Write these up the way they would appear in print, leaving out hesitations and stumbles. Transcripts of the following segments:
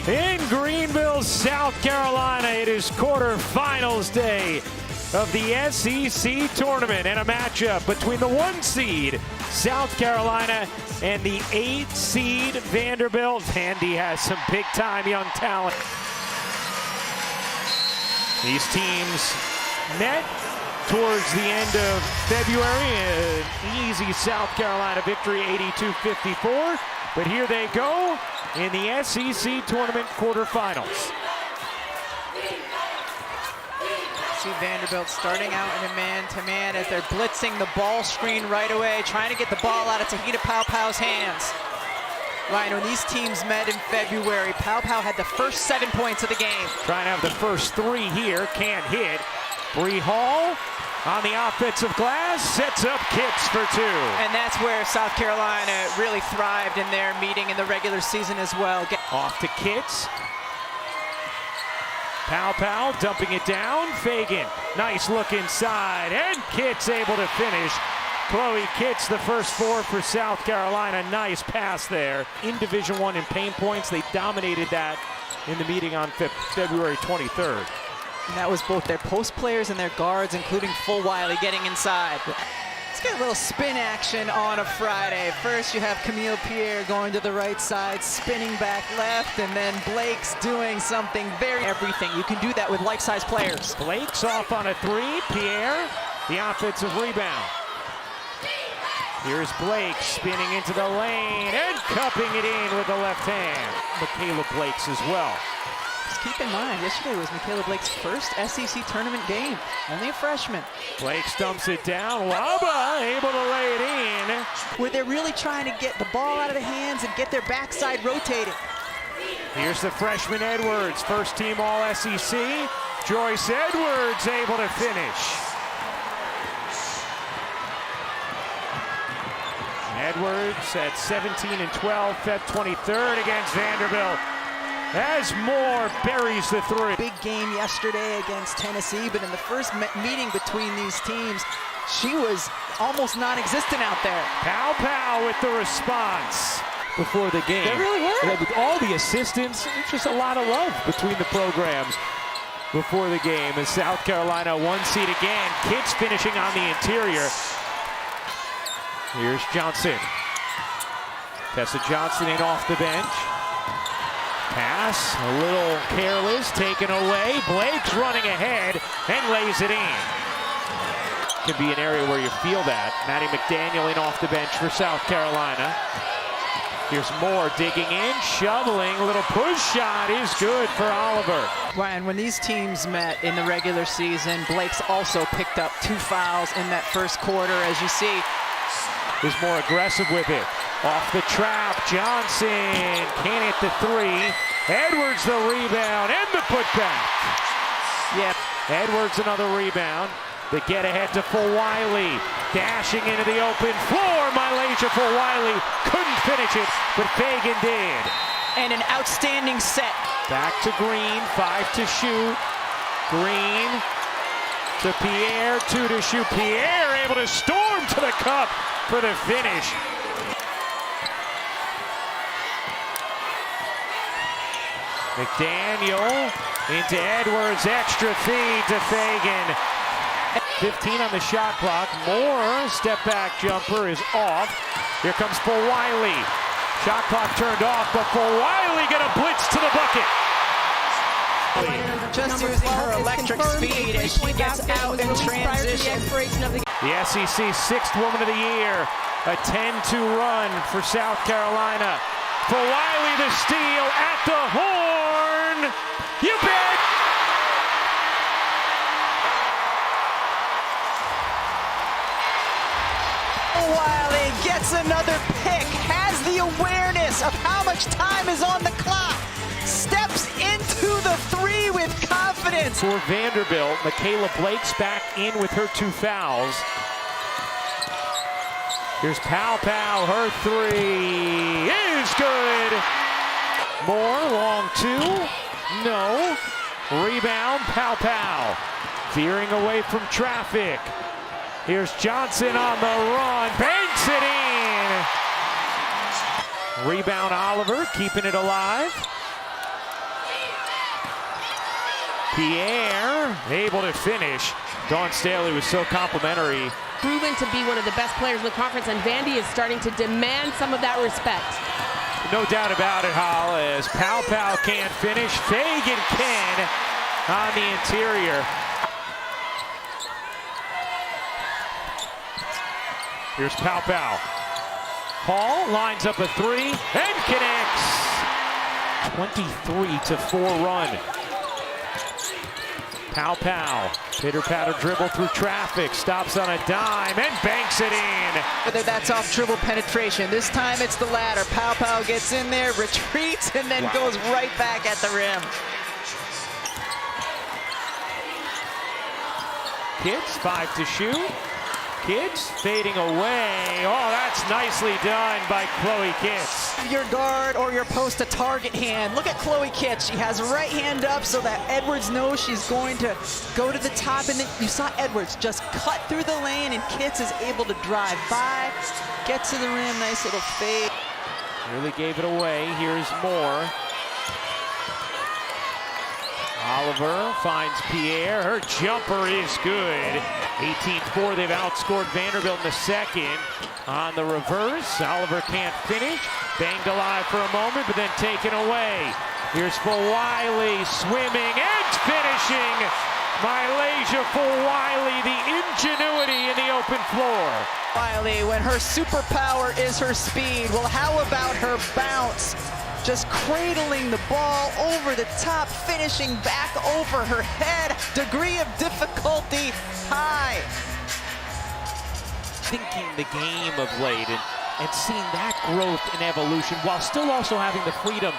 In Greenville, South Carolina, it is quarterfinals day of the SEC tournament and a matchup between the 1 seed South Carolina and the 8 seed Vanderbilt. Vandy has some big-time young talent. These teams met towards the end of February. An easy South Carolina victory, 82-54. But here they go in the SEC tournament quarterfinals. See Vanderbilt starting out in a man-to-man as they're blitzing the ball screen right away, trying to get the ball out of Tahita Paopau's hands. Ryan, when these teams met in February, Paopau had the first 7 points of the game. Trying to have the first 3 here, can't hit. Bree Hall on the offensive glass, sets up Kitts for 2. And that's where South Carolina really thrived in their meeting in the regular season as well. Off to Kitts. Paopau dumping it down. Fagan, nice look inside, and Kitts able to finish. Chloe Kitts, the first 4 for South Carolina. Nice pass there. In Division I in paint points, they dominated that in the meeting on February 23rd. And that was both their post players and their guards, including Full Wiley, getting inside. Let's get a little spin action on a Friday. First, you have Camille Pierre going to the right side, spinning back left, and then Blake's doing something very everything. You can do that with life-size players. Blake's off on a 3. Pierre, the offensive rebound. Here's Blake spinning into the lane and cupping it in with the left hand. Michaela Blake's as well. Just keep in mind, yesterday was Michaela Blake's first SEC tournament game. Only a freshman. Blake stumps it down. Waba able to lay it in. Where they're really trying to get the ball out of the hands and get their backside rotating. Here's the freshman Edwards, first team All-SEC. Joyce Edwards able to finish. Edwards at 17 and 12, Feb 23rd against Vanderbilt. As Moore buries the 3. Big game yesterday against Tennessee, but in the first meeting between these teams, she was almost non-existent out there. Paopau with the response before the game. They really were. With all the assistants, just a lot of love between the programs before the game. As South Carolina 1 seed again, Kitts finishing on the interior. Here's Johnson. Tessa Johnson in off the bench. Pass, a little careless, taken away. Blake's running ahead and lays it in. Could be an area where you feel that. Maddie McDaniel in off the bench for South Carolina. Here's Moore digging in, shoveling, a little push shot is good for Oliver. Ryan, when these teams met in the regular season, Blake's also picked up 2 fouls in that first quarter, as you see. Is more aggressive with it. Off the trap, Johnson can't hit the 3. Edwards the rebound and the putback. Yep. Edwards another rebound. The get ahead to Full Wiley. Dashing into the open floor. Mylasia Full Wiley couldn't finish it, but Fagan did. And an outstanding set. Back to Green, 5 to shoot. Green to Pierre, 2 to shoot. Pierre able to storm to the cup for the finish. McDaniel into Edwards, extra feed to Fagan. 15 on the shot clock. Moore, step back jumper is off. Here comes Full Wiley. Shot clock turned off, but Full Wiley get a blitz to the bucket. Just using her electric speed as she gets out in transition. The SEC 6th Woman of the Year. A 10-2 run for South Carolina. Full Wiley the steal at the horn. You bet! Wiley gets another pick, has the awareness of how much time is on the clock, steps into the 3 with confidence. For Vanderbilt, Michaela Blake's back in with her 2 fouls. Here's Paopau, her 3 is good. Moore, long 2, no. Rebound, Paopau, veering away from traffic. Here's Johnson on the run, banks it in. Rebound Oliver, keeping it alive. Pierre able to finish. Dawn Staley was so complimentary. Proven to be one of the best players in the conference, and Vandy is starting to demand some of that respect. No doubt about it, Hall, as Pow can't finish. Fagan can on the interior. Here's Pow. Hall lines up a three and connects. 23-4 run. Pow. Pitter-patter dribble through traffic. Stops on a dime and banks it in. Whether that's off dribble penetration. This time it's the latter. Pow gets in there, retreats, and then goes right back at the rim. Kids, 5 to shoot. Kids fading away. Oh, that's nicely done by Chloe Kitts. Your guard or your post a target hand. Look at Chloe Kitts. She has her right hand up so that Edwards knows she's going to go to the top. And then you saw Edwards just cut through the lane, and Kitts is able to drive by, get to the rim. Nice little fade. Nearly gave it away. Here's more. Oliver finds Pierre. Her jumper is good. 18-4. They've outscored Vanderbilt in the second. On the reverse, Oliver can't finish. Banged alive for a moment, but then taken away. Here's Wiley swimming and finishing. Malaysia Wiley, the ingenuity in the open floor. Wiley, when her superpower is her speed. Well, how about her bounce? Just cradling the ball over the top, finishing back over her head. Degree of difficulty high. Thinking the game of late and seeing that growth and evolution while still also having the freedom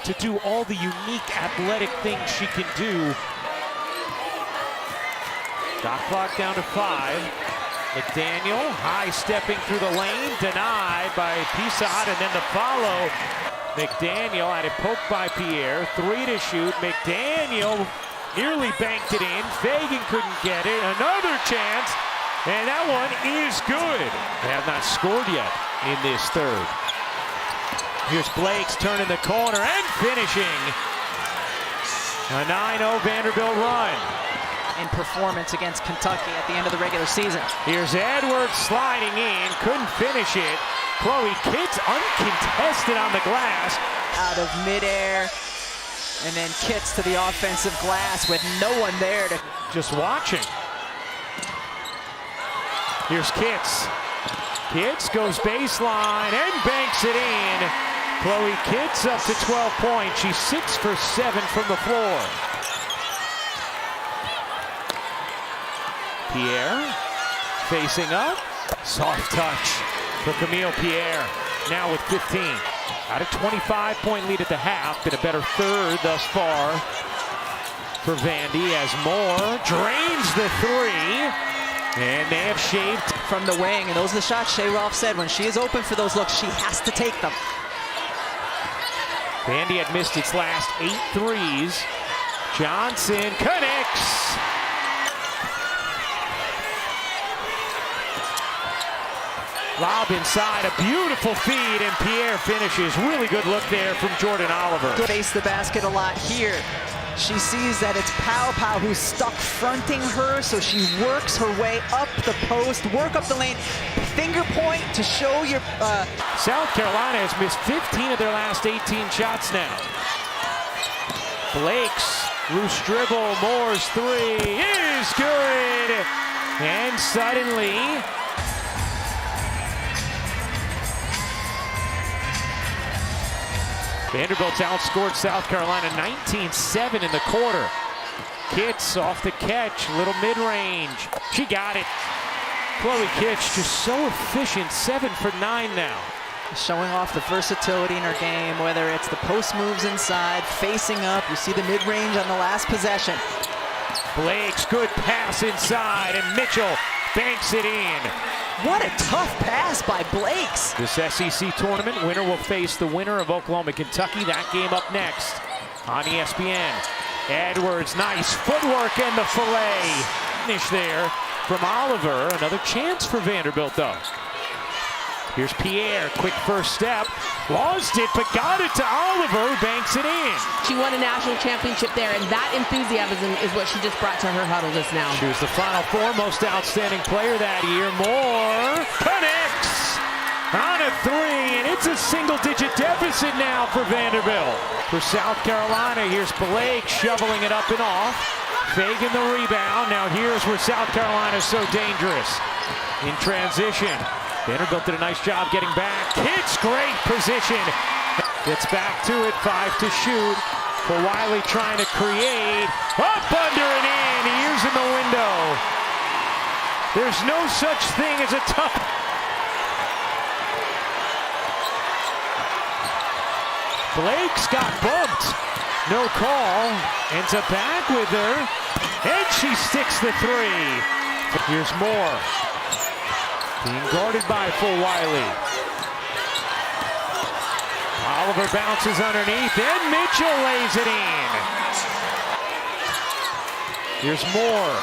to do all the unique athletic things she can do. Shot clock down to 5. McDaniel high stepping through the lane, denied by Pisad, and then the follow. McDaniel had it poked by Pierre. 3 to shoot. McDaniel nearly banked it in. Fagan couldn't get it. Another chance, and that one is good. They have not scored yet in this third. Here's Blake's turning the corner and finishing. A 9-0 Vanderbilt run. In performance against Kentucky at the end of the regular season. Here's Edwards sliding in, couldn't finish it. Chloe Kitts uncontested on the glass. Out of midair, and then Kitts to the offensive glass with no one there to... Just watching. Here's Kitts. Kitts goes baseline and banks it in. Chloe Kitts up to 12 points. She's 6 for 7 from the floor. Pierre facing up. Soft touch for Camille Pierre. Now with 15. Out of 25-point lead at the half. Been a better third thus far for Vandy as Moore drains the 3. And they have shaved from the wing. And those are the shots Shea Rolfe said. When she is open for those looks, she has to take them. Vandy had missed its last 8 threes. Johnson connects. Lob inside, a beautiful feed, and Pierre finishes. Really good look there from Jordan Oliver. Face the basket a lot here. She sees that it's Pow who's stuck fronting her, so she works her way up the post, work up the lane, finger point to show your... South Carolina has missed 15 of their last 18 shots now. Blake's loose dribble, Moore's 3 is good, and suddenly... Vanderbilt's outscored South Carolina 19-7 in the quarter. Kitts off the catch, little mid-range. She got it. Chloe Kitts just so efficient, 7 for 9 now. Showing off the versatility in her game, whether it's the post moves inside, facing up. You see the mid-range on the last possession. Blake's good pass inside, and Mitchell banks it in. What a tough pass by Blake's. This SEC tournament, winner will face the winner of Oklahoma-Kentucky. That game up next on ESPN. Edwards, nice footwork and the fillet. Finish there from Oliver. Another chance for Vanderbilt, though. Here's Pierre, quick first step, lost it, but got it to Oliver, who banks it in. She won a national championship there, and that enthusiasm is what she just brought to her huddle just now. She was the Final Four most outstanding player that year. Moore connects on a three, and it's a single-digit deficit now for Vanderbilt. For South Carolina, here's Blake shoveling it up and off. Fagan the rebound. Now here's where South Carolina is so dangerous. In transition, Vanderbilt did a nice job getting back. Kitt's great position. Gets back to it, 5 to shoot. For Wiley trying to create. Up, under, and in. He in the window. There's no such thing as a tough. Blake's got bumped. No call. Ends up back with her. And she sticks the three. Here's Moore. Being guarded by full Wiley. Oliver bounces underneath, and Mitchell lays it in. Here's Moore.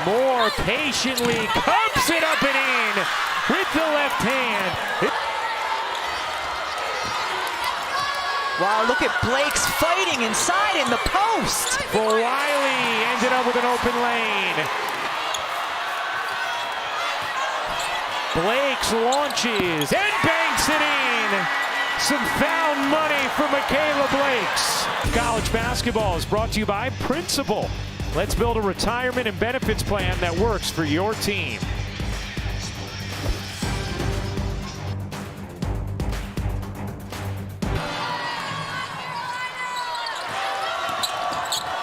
Moore patiently cups it up and in with the left hand. Wow, look at Blake's fighting inside in the post. For Wiley, ended up with an open lane. Blake's launches and banks it in. Some found money for Michaela Blakes. College basketball is brought to you by Principal. Let's build a retirement and benefits plan that works for your team.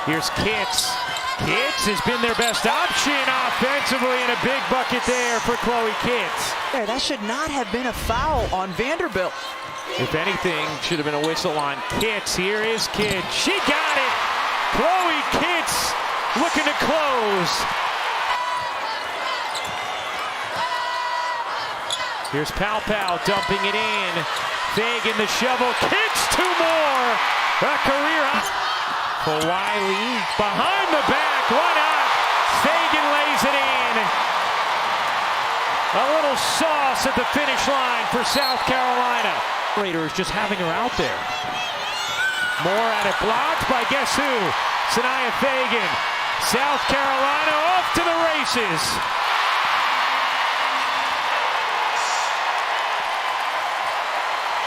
Here's Kitts. Kitts has been their best option offensively, and a big bucket there for Chloe Kitts. That should not have been a foul on Vanderbilt. If anything, should have been a whistle on Kitts. Here is Kitts. She got it. Chloe Kitts looking to close. Here's Pow dumping it in. Fagan the shovel. Kitts, two more. A career. For Wiley, behind the back, one up. Fagan lays it in. A little sauce at the finish line for South Carolina. Raiders just having her out there. Moore at it, blocked by guess who? Sanaya Fagan. South Carolina off to the races.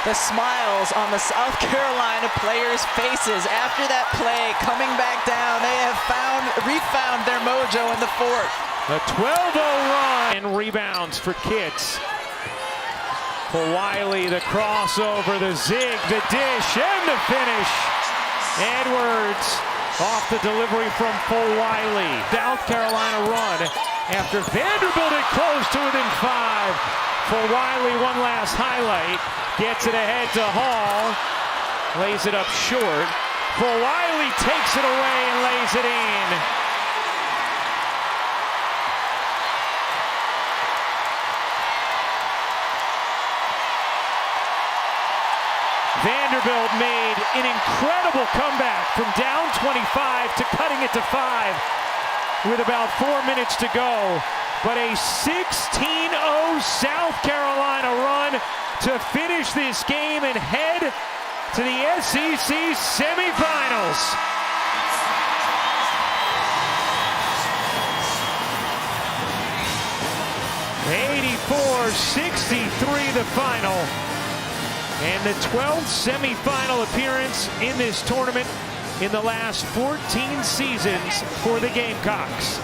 The smiles on the South Carolina players' faces after that play, coming back down. They have refound their mojo in the fourth. A 12-0 run and rebounds for Kitts. For Wiley, the crossover, the zig, the dish, and the finish. Edwards off the delivery from full Wiley. South Carolina run after Vanderbilt had closed to within 5. For Wiley, one last highlight. Gets it ahead to Hall. Lays it up short. For Wiley, takes it away and lays it in. Vanderbilt made an incredible comeback from down 25 to cutting it to 5 with about 4 minutes to go. But a 16-0 South Carolina run to finish this game and head to the SEC semifinals. (84-63) the final, and the 12th semifinal appearance in this tournament in the last 14 seasons for the Gamecocks.